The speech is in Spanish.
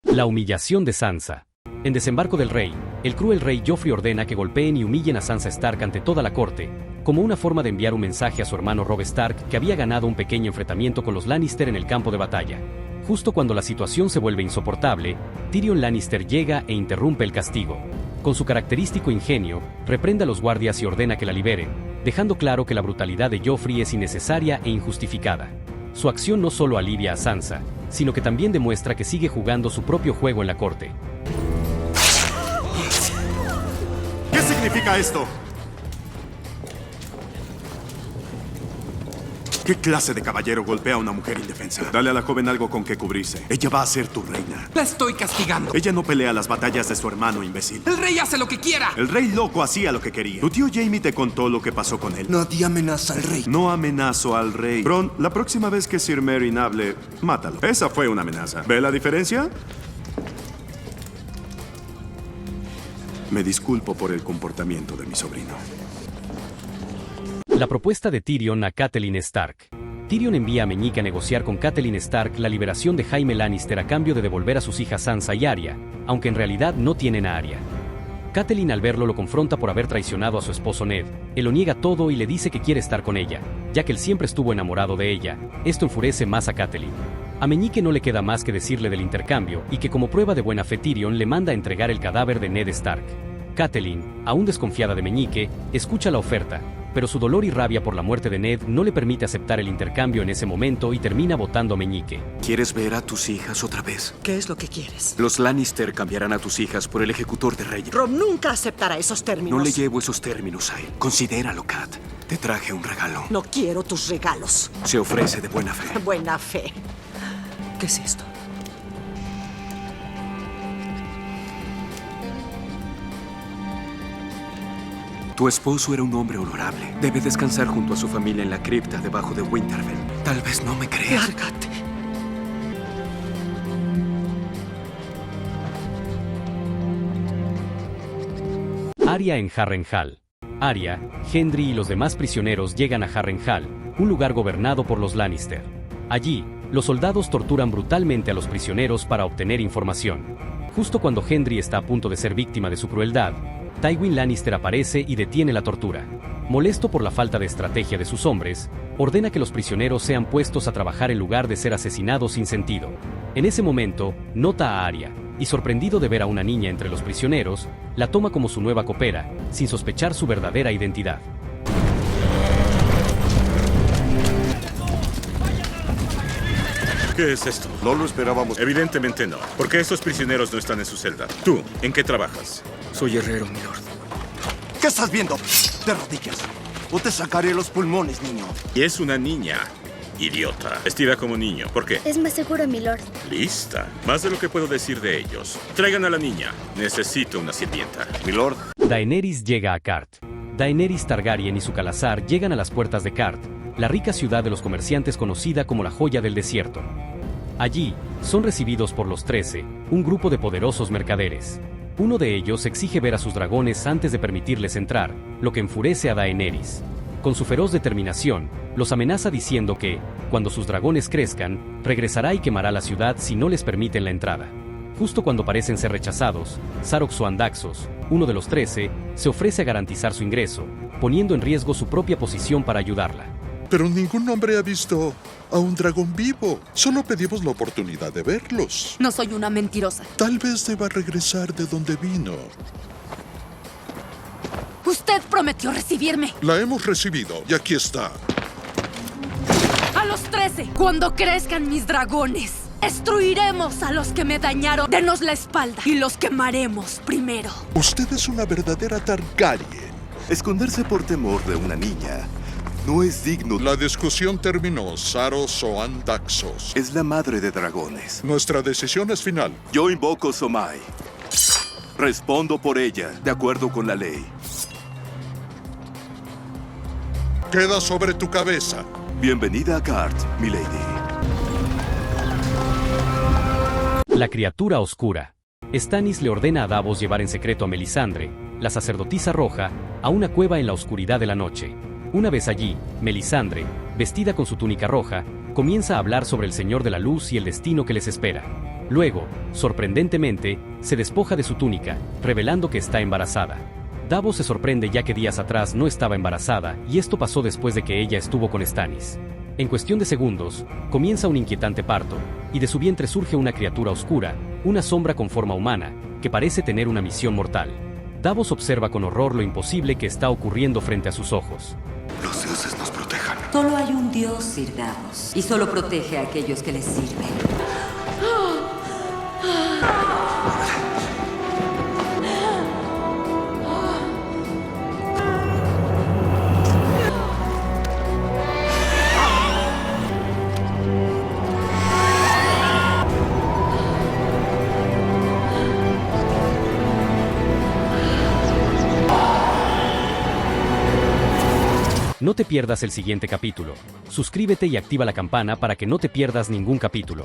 La humillación de Sansa. En Desembarco del Rey, el cruel rey Joffrey ordena que golpeen y humillen a Sansa Stark ante toda la corte, como una forma de enviar un mensaje a su hermano Robb Stark que había ganado un pequeño enfrentamiento con los Lannister en el campo de batalla. Justo cuando la situación se vuelve insoportable, Tyrion Lannister llega e interrumpe el castigo. Con su característico ingenio, reprende a los guardias y ordena que la liberen, dejando claro que la brutalidad de Joffrey es innecesaria e injustificada. Su acción no solo alivia a Sansa, sino que también demuestra que sigue jugando su propio juego en la corte. ¿Qué significa esto? ¿Qué clase de caballero golpea a una mujer indefensa? Dale a la joven algo con que cubrirse. Ella va a ser tu reina. La estoy castigando. Ella no pelea las batallas de su hermano, imbécil. El rey hace lo que quiera. El rey loco hacía lo que quería. Tu tío Jaime te contó lo que pasó con él. Nadie amenaza al rey. No amenazo al rey. Bron, la próxima vez que Sir Meryn hable, mátalo. Esa fue una amenaza. ¿Ve la diferencia? Me disculpo por el comportamiento de mi sobrino. La propuesta de Tyrion a Catelyn Stark. Tyrion envía a Meñique a negociar con Catelyn Stark la liberación de Jaime Lannister a cambio de devolver a sus hijas Sansa y Arya, aunque en realidad no tienen a Arya. Catelyn al verlo lo confronta por haber traicionado a su esposo Ned. Él lo niega todo y le dice que quiere estar con ella, ya que él siempre estuvo enamorado de ella. Esto enfurece más a Catelyn. A Meñique no le queda más que decirle del intercambio y que como prueba de buena fe Tyrion le manda a entregar el cadáver de Ned Stark. Catelyn, aún desconfiada de Meñique, escucha la oferta, pero su dolor y rabia por la muerte de Ned no le permite aceptar el intercambio en ese momento y termina votando a Meñique. ¿Quieres ver a tus hijas otra vez? ¿Qué es lo que quieres? Los Lannister cambiarán a tus hijas por el ejecutor de reyes. Robb nunca aceptará esos términos. No le llevo esos términos a él. Considéralo, Cat. Te traje un regalo. No quiero tus regalos. Se ofrece de buena fe. Buena fe. ¿Qué es esto? Tu esposo era un hombre honorable. Debe descansar junto a su familia en la cripta debajo de Winterfell. Tal vez no me creas. Lárgate. Arya en Harrenhal. Arya, Gendry y los demás prisioneros llegan a Harrenhal, un lugar gobernado por los Lannister. Allí, los soldados torturan brutalmente a los prisioneros para obtener información. Justo cuando Gendry está a punto de ser víctima de su crueldad, Tywin Lannister aparece y detiene la tortura. Molesto por la falta de estrategia de sus hombres, ordena que los prisioneros sean puestos a trabajar en lugar de ser asesinados sin sentido. En ese momento, nota a Arya, y sorprendido de ver a una niña entre los prisioneros, la toma como su nueva copera, sin sospechar su verdadera identidad. ¿Qué es esto? No lo esperábamos. Evidentemente no, porque estos prisioneros no están en su celda. ¿Tú, en qué trabajas? Soy herrero, milord. ¿Qué estás viendo? De rodillas. O te sacaré los pulmones, niño. Y es una niña, idiota, vestida como niño. ¿Por qué? Es más seguro, milord. Lista. Más de lo que puedo decir de ellos. Traigan a la niña. Necesito una sirvienta. Milord. Daenerys llega a Cart. Daenerys Targaryen y su Calazar llegan a las puertas de Cart, la rica ciudad de los comerciantes conocida como la Joya del Desierto. Allí, son recibidos por los 13, un grupo de poderosos mercaderes. Uno de ellos exige ver a sus dragones antes de permitirles entrar, lo que enfurece a Daenerys. Con su feroz determinación, los amenaza diciendo que, cuando sus dragones crezcan, regresará y quemará la ciudad si no les permiten la entrada. Justo cuando parecen ser rechazados, Sarok Soandaxos, uno de los 13, se ofrece a garantizar su ingreso, poniendo en riesgo su propia posición para ayudarla. Pero ningún hombre ha visto a un dragón vivo. Solo pedimos la oportunidad de verlos. No soy una mentirosa. Tal vez deba regresar de donde vino. Usted prometió recibirme. La hemos recibido y aquí está. A los 13, cuando crezcan mis dragones, destruiremos a los que me dañaron. Denos la espalda y los quemaremos primero. Usted es una verdadera Targaryen. Esconderse por temor de una niña no es digno. La discusión terminó, Sarok Soandaxos. Es la madre de dragones. Nuestra decisión es final. Yo invoco Somai. Respondo por ella, de acuerdo con la ley. Queda sobre tu cabeza. Bienvenida a Cart, milady. La criatura oscura. Stannis le ordena a Davos llevar en secreto a Melisandre, la sacerdotisa roja, a una cueva en la oscuridad de la noche. Una vez allí, Melisandre, vestida con su túnica roja, comienza a hablar sobre el Señor de la Luz y el destino que les espera. Luego, sorprendentemente, se despoja de su túnica, revelando que está embarazada. Davos se sorprende ya que días atrás no estaba embarazada, y esto pasó después de que ella estuvo con Stannis. En cuestión de segundos, comienza un inquietante parto, y de su vientre surge una criatura oscura, una sombra con forma humana, que parece tener una misión mortal. Davos observa con horror lo imposible que está ocurriendo frente a sus ojos. Los dioses nos protejan. Solo hay un dios, Sir Davos, y solo protege a aquellos que le sirven. No te pierdas el siguiente capítulo. Suscríbete y activa la campana para que no te pierdas ningún capítulo.